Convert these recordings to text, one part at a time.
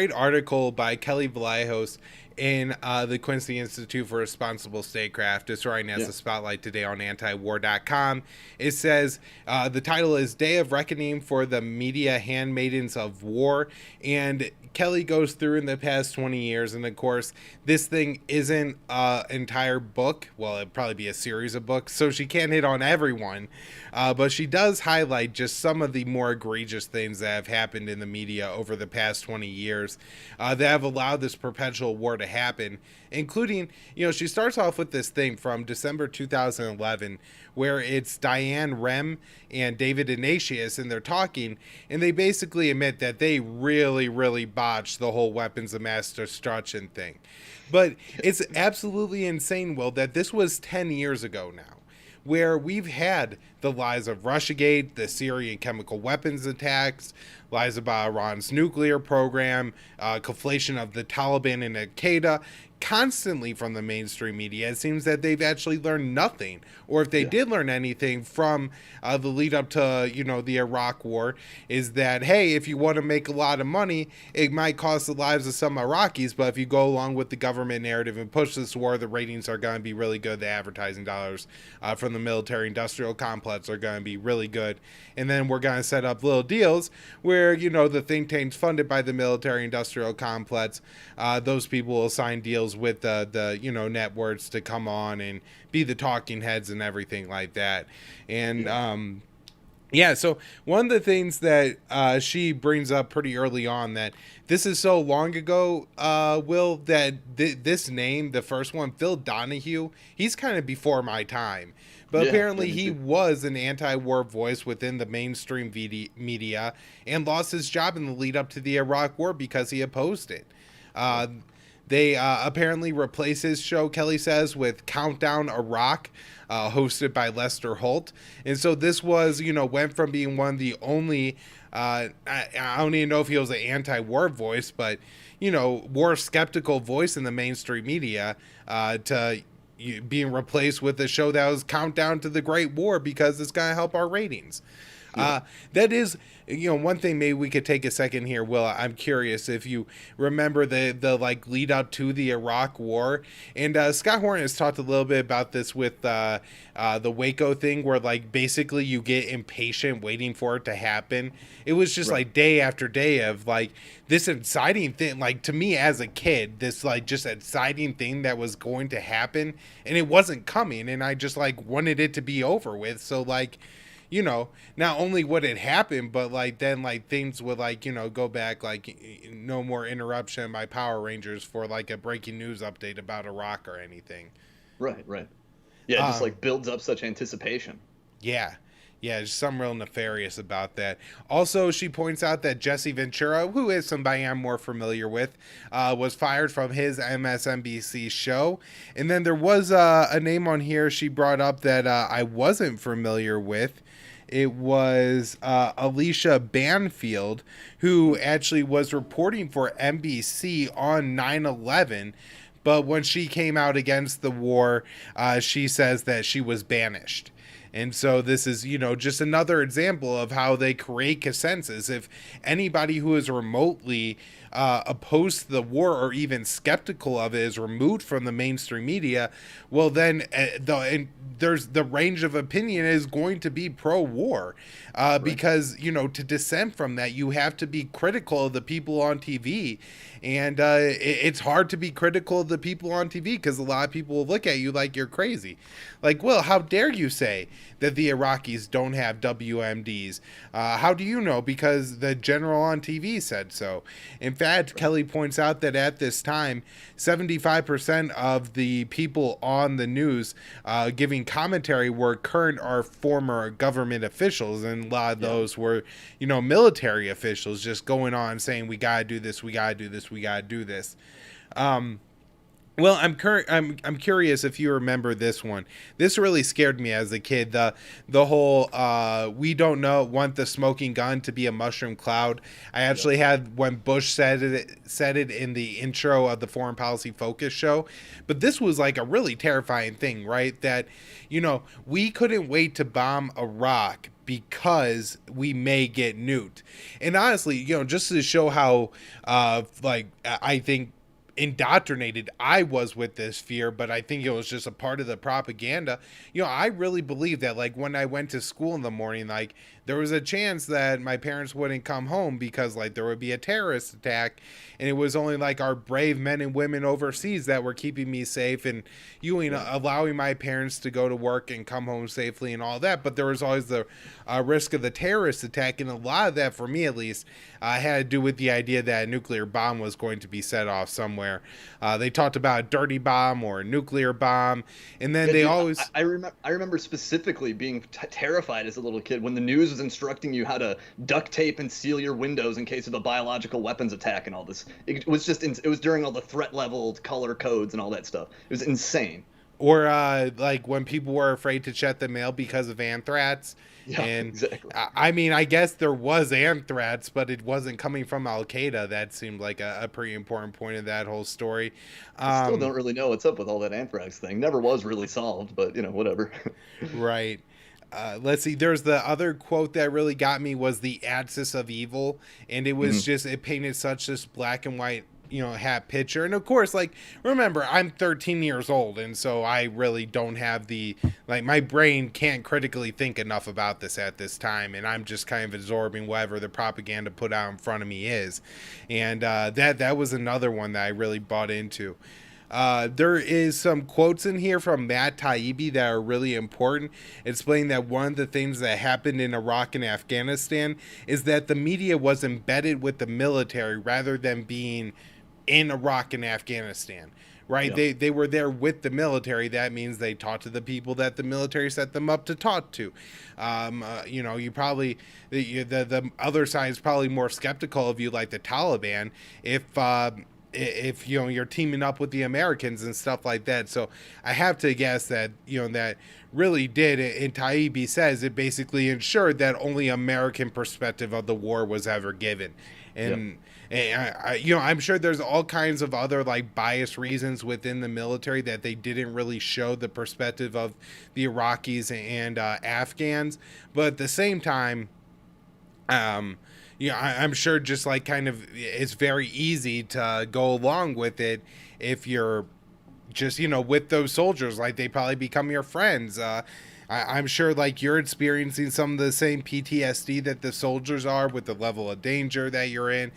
great article by Kelly Vlahos in the Quincy Institute for Responsible Statecraft. It's running as Yeah. a spotlight today on antiwar.com. It says the title is Day of Reckoning for the Media Handmaidens of War. And Kelly goes through in the past 20 years. And of course, this thing isn't an entire book. Well, it'd probably be a series of books. So she can't hit on everyone. But she does highlight just some of the more egregious things that have happened in the media over the past 20 years that have allowed this perpetual war to happen, including, she starts off with this thing from December 2011 where it's Diane Rehm and David Ignatius, and they're talking, and they basically admit that they really, really botched the whole weapons of mass destruction thing. But it's absolutely insane, Will, that this was 10 years ago now, where we've had the lies of Russiagate, the Syrian chemical weapons attacks, lies about Iran's nuclear program, conflation of the Taliban and Al-Qaeda, constantly from the mainstream media. It seems that they've actually learned nothing, or if they did learn anything from the lead up to, the Iraq war, is that, hey, if you want to make a lot of money, it might cost the lives of some Iraqis, but if you go along with the government narrative and push this war, the ratings are going to be really good. The advertising dollars from the military-industrial complex are going to be really good. And then we're going to set up little deals where, the think tanks funded by the military-industrial complex, those people will sign deals with the networks to come on and be the talking heads and everything like that. And so one of the things that she brings up pretty early on, that this is so long ago, Will, that this name, the first one, Phil Donahue, he's kind of before my time. But apparently he was an anti-war voice within the mainstream media and lost his job in the lead up to the Iraq war because he opposed it. They apparently replaced his show, Kelly says, with Countdown Iraq, hosted by Lester Holt. And so this was, went from being one of the only, I don't even know if he was an anti-war voice, but, war skeptical voice in the mainstream media to being replaced with a show that was Countdown to the Great War because it's going to help our ratings. That is, one thing maybe we could take a second here, Will. I'm curious if you remember the lead up to the Iraq war. And Scott Horn has talked a little bit about this with the Waco thing, where basically you get impatient waiting for it to happen. It was just day after day of this exciting thing, to me as a kid, this just exciting thing that was going to happen, and it wasn't coming, and I just wanted it to be over with. So not only would it happen, but then things would go back, no more interruption by Power Rangers for a breaking news update about Iraq or anything. Right. Yeah, it just builds up such anticipation. Yeah, there's something real nefarious about that. Also, she points out that Jesse Ventura, who is somebody I'm more familiar with, was fired from his MSNBC show. And then there was a name on here she brought up that I wasn't familiar with. It was Alicia Banfield, who actually was reporting for NBC on 9/11. But when she came out against the war, she says that she was banished. And so this is, just another example of how they create consensus. If anybody who is remotely opposed to the war or even skeptical of it is removed from the mainstream media, well, then there's the range of opinion is going to be pro-war because, to dissent from that, you have to be critical of the people on TV. And it's hard to be critical of the people on TV because a lot of people will look at you like you're crazy. Will, how dare you say that the Iraqis don't have WMDs? How do you know? Because the general on TV said so. In fact, Kelly points out that at this time, 75% of the people on the news giving commentary were current or former government officials, and a lot of those were, military officials just going on saying, we got to do this, we got to do this, we got to do this. Well, I'm curious if you remember this one. This really scared me as a kid. The whole we don't want the smoking gun to be a mushroom cloud. I actually had when Bush said it in the intro of the Foreign Policy Focus show. But this was a really terrifying thing, right? That we couldn't wait to bomb Iraq because we may get nuked. And honestly, you know, just to show how, I think indoctrinated I was with this fear, but I think it was just a part of the propaganda. You know, I really believe that, like, when I went to school in the morning, like, there was a chance that my parents wouldn't come home because, like, there would be a terrorist attack, and it was only, like, our brave men and women overseas that were keeping me safe and allowing my parents to go to work and come home safely and all that. But there was always the risk of the terrorist attack, and a lot of that, for me at least, had to do with the idea that a nuclear bomb was going to be set off somewhere. They talked about a dirty bomb or a nuclear bomb, and then I remember specifically being terrified as a little kid when the news was instructing you how to duct tape and seal your windows in case of a biological weapons attack and all this. It was during all the threat level color codes and all that stuff. It was insane. Or like when people were afraid to check the mail because of anthrax. Yeah, and exactly. I mean, I guess there was anthrax, but it wasn't coming from Al-Qaeda. That seemed like a pretty important point of that whole story. I still don't really know what's up with all that anthrax thing. Never was really solved, but, you know, whatever. Right. Let's see. There's the other quote that really got me was the axis of evil. And it was just, it painted such this black and white, you know, hat picture. And of course, like, remember, I'm 13 years old, and so I really don't have my brain can't critically think enough about this at this time, and I'm just kind of absorbing whatever the propaganda put out in front of me is. And that was another one that I really bought into. There is some quotes in here from Matt Taibbi that are really important, explaining that one of the things that happened in Iraq and Afghanistan is that the media was embedded with the military rather than being in Iraq and Afghanistan, right? Yeah. They were there with the military. That means they talked to the people that the military set them up to talk to. You know, you probably, the other side is probably more skeptical of you, like the Taliban, if you know, you're teaming up with the Americans and stuff like that. So I have to guess that, you know, that really did, and Taibbi says it basically ensured that only American perspective of the war was ever given. And you know, I'm sure there's all kinds of other, like, biased reasons within the military that they didn't really show the perspective of the Iraqis and Afghans. But at the same time, you know, I'm sure just, like, kind of it's very easy to go along with it if you're just, you know, with those soldiers. Like, they probably become your friends. I'm sure, like, you're experiencing some of the same PTSD that the soldiers are with the level of danger that you're in.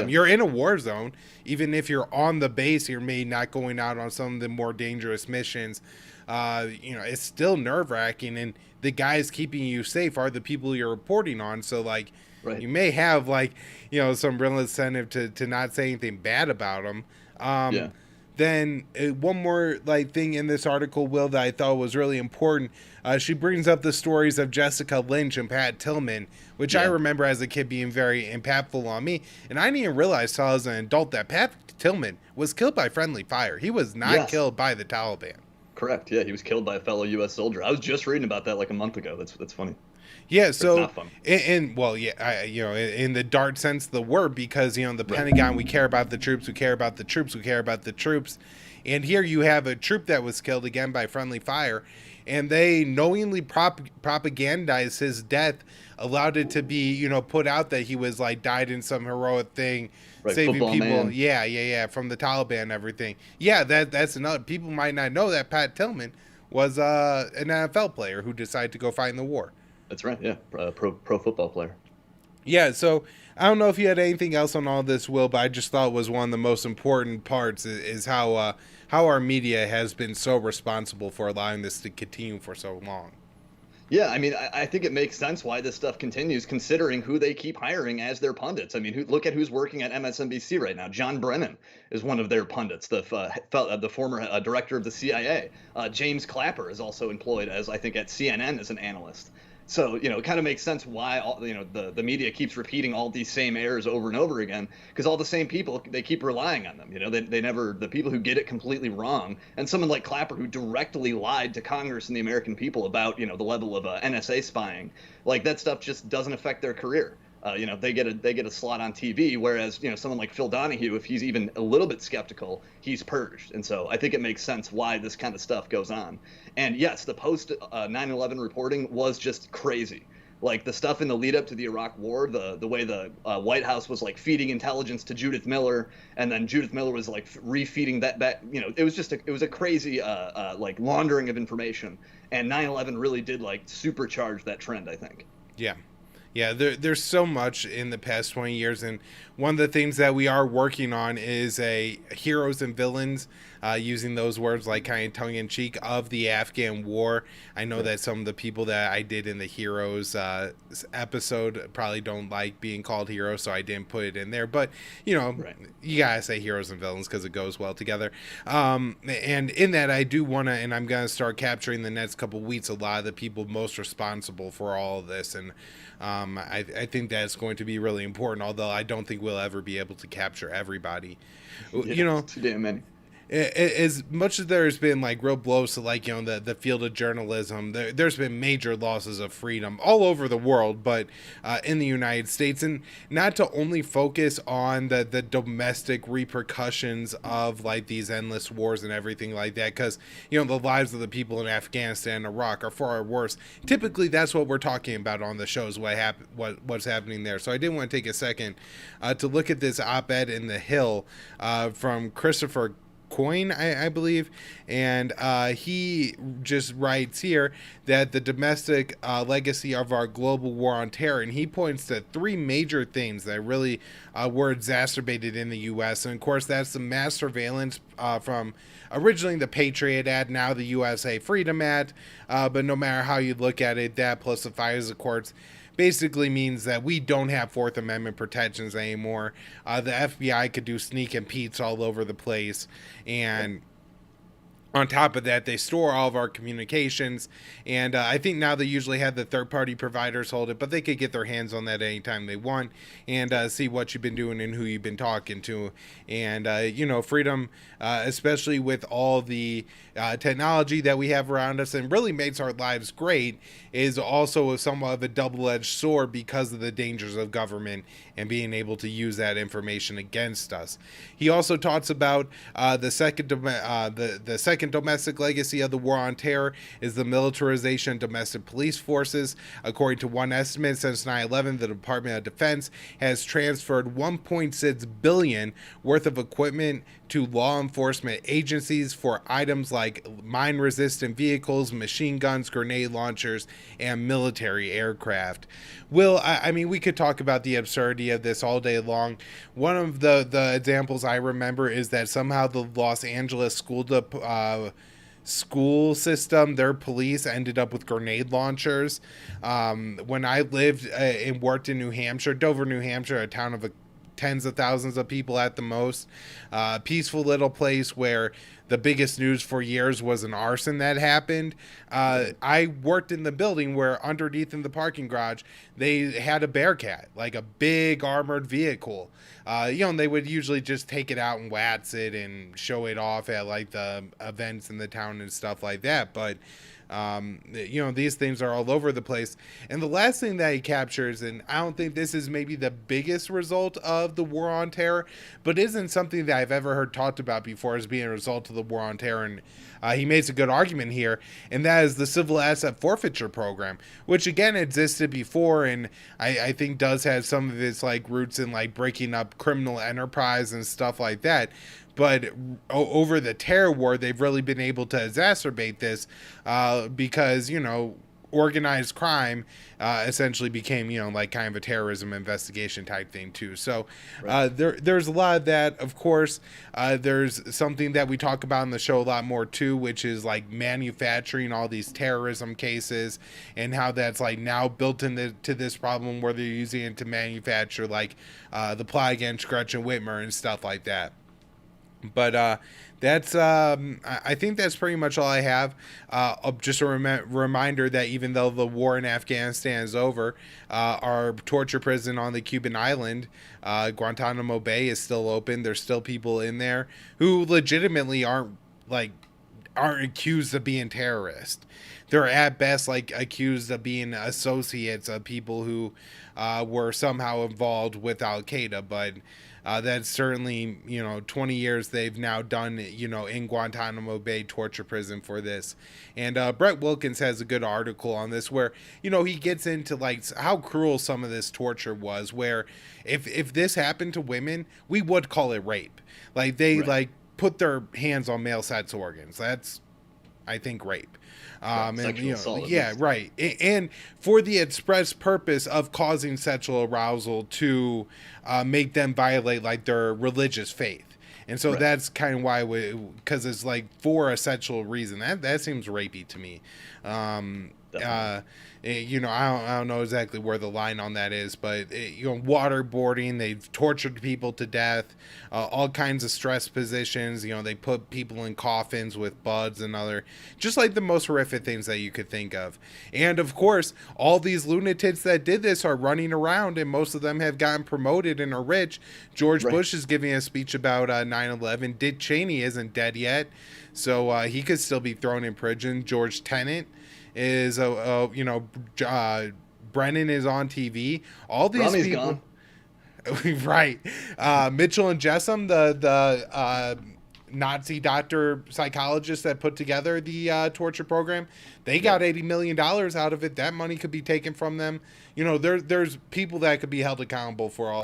You're in a war zone. Even if you're on the base, you're maybe not going out on some of the more dangerous missions. You know, it's still nerve-wracking, and the guys keeping you safe are the people you're reporting on. So, like, right. You may have, like, you know, some real incentive to not say anything bad about them. Then one more, like, thing in this article, Will, that I thought was really important. She brings up the stories of Jessica Lynch and Pat Tillman, which I remember as a kid being very impactful on me. And I didn't even realize till I was an adult that Pat Tillman was killed by friendly fire. He was not killed by the Taliban. Correct. Yeah, he was killed by a fellow U.S. soldier. I was just reading about that like a month ago. That's funny. Yeah, so you know, in the dark sense of the word, because, you know, the Pentagon, we care about the troops, we care about the troops, we care about the troops, and here you have a troop that was killed again by friendly fire, and they knowingly propagandized his death, allowed it to be, you know, put out that he was, like, died in some heroic thing, saving people. Man. Yeah, from the Taliban and everything. Yeah, that's another. People might not know that Pat Tillman was an NFL player who decided to go fight in the war. That's right. Yeah, pro football player. Yeah. So I don't know if you had anything else on all this, Will, but I just thought it was one of the most important parts is how our media has been so responsible for allowing this to continue for so long. Yeah, I mean, I think it makes sense why this stuff continues, considering who they keep hiring as their pundits. I mean, look at who's working at MSNBC right now. John Brennan is one of their pundits, the former director of the CIA. James Clapper is also employed as, I think, at CNN as an analyst. So, you know, it kind of makes sense why the media keeps repeating all these same errors over and over again, because all the same people, they keep relying on them. You know, they never, the people who get it completely wrong, and someone like Clapper who directly lied to Congress and the American people about, you know, the level of NSA spying, like, that stuff just doesn't affect their career. You know, they get a slot on TV, whereas, you know, someone like Phil Donahue, if he's even a little bit skeptical, he's purged. And so I think it makes sense why this kind of stuff goes on. And yes, the post 9/11 reporting was just crazy. like the stuff in the lead up to the Iraq War, the way the White House was like feeding intelligence to Judith Miller, and then Judith Miller was like refeeding that back. You know, it was just it was a crazy like laundering of information, and 9/11 really did like supercharge that trend, I think. Yeah. Yeah, there's so much in the past 20 years, and one of the things that we are working on is a heroes and villains, using those words like kind of tongue-in-cheek, of the Afghan war. I know that some of the people that I did in the heroes episode probably don't like being called heroes, so I didn't put it in there. But, you know, you gotta say heroes and villains because it goes well together. And in that, I do want to, and I'm going to start capturing the next couple weeks a lot of the people most responsible for all of this, and I think that's going to be really important, although I don't think we'll ever be able to capture everybody. Yeah, you know, too damn many. As much as there's been like real blows to like, you know, the field of journalism, there's been major losses of freedom all over the world, but in the United States, and not to only focus on the domestic repercussions of like these endless wars and everything like that, because, you know, the lives of the people in Afghanistan and Iraq are far worse. Typically that's what we're talking about on the shows, what's happening there. So I did want to take a second to look at this op-ed in The Hill from Christopher Coin, I believe, and he just writes here that the domestic legacy of our global war on terror, and he points to three major things that really were exacerbated in the U.S., and of course that's the mass surveillance from originally the Patriot Act, now the USA Freedom Act, but no matter how you look at it, that plus the FISA courts basically means that we don't have Fourth Amendment protections anymore. The FBI could do sneak and peeks all over the place, and on top of that, they store all of our communications, and I think now they usually have the third-party providers hold it, but they could get their hands on that anytime they want and see what you've been doing and who you've been talking to. And, you know, freedom, especially with all the technology that we have around us and really makes our lives great, is also somewhat of a double-edged sword because of the dangers of government and being able to use that information against us. He also talks about the second domestic legacy of the war on terror is the militarization of domestic police forces. According to one estimate, since 9/11, the Department of Defense has transferred $1.6 billion worth of equipment to law enforcement agencies for items like mine-resistant vehicles, machine guns, grenade launchers, and military aircraft. Will, I mean, we could talk about the absurdity of this all day long. One of the examples I remember is that somehow the Los Angeles school system, their police ended up with grenade launchers. When I lived and worked in New Hampshire, Dover, New Hampshire, a town of tens of thousands of people at the most, peaceful little place where the biggest news for years was an arson that happened. I worked in the building where underneath in the parking garage, they had a Bearcat, like a big armored vehicle. You know, and they would usually just take it out and wax it and show it off at like the events in the town and stuff like that. But you know, these things are all over the place. And the last thing that he captures, and I don't think this is maybe the biggest result of the war on terror, but isn't something that I've ever heard talked about before as being a result of the war on terror. And he makes a good argument here, and that is the civil asset forfeiture program, which again existed before, and I think does have some of its like roots in like breaking up criminal enterprise and stuff like that. But over the terror war, they've really been able to exacerbate this because, you know, organized crime essentially became, you know, like kind of a terrorism investigation type thing too. So there's a lot of that. Of course, there's something that we talk about in the show a lot more too, which is like manufacturing all these terrorism cases and how that's like now built into this problem where they're using it to manufacture like the plot against Gretchen Whitmer and stuff like that. But that's I think that's pretty much all I have. Just a reminder that even though the war in Afghanistan is over, our torture prison on the Cuban island, Guantanamo Bay, is still open. There's still people in there who legitimately aren't accused of being terrorists. They're at best like accused of being associates of people who were somehow involved with Al Qaeda, but That's certainly, 20 years they've now done, in Guantanamo Bay torture prison for this. And Brett Wilkins has a good article on this where, he gets into like how cruel some of this torture was, where if this happened to women, we would call it rape. Like they like put their hands on male sex organs. That's, I think, rape. And assault, yeah, right. And for the express purpose of causing sexual arousal to make them violate like their religious faith. And so that's kind of why because it's like for a sexual reason. That seems rapey to me. I don't know exactly where the line on that is, but waterboarding, they've tortured people to death, all kinds of stress positions. They put people in coffins with buds and other, just like the most horrific things that you could think of. And of course, all these lunatics that did this are running around, and most of them have gotten promoted and are rich. George Bush is giving a speech about 9/11. Dick Cheney isn't dead yet, so he could still be thrown in prison. George Tenet is Brennan is on TV. All these Rummy's people, gone. right? Mitchell and Jessom, the Nazi doctor psychologist that put together the torture program, they got $80 million out of it. That money could be taken from them. There's people that could be held accountable for all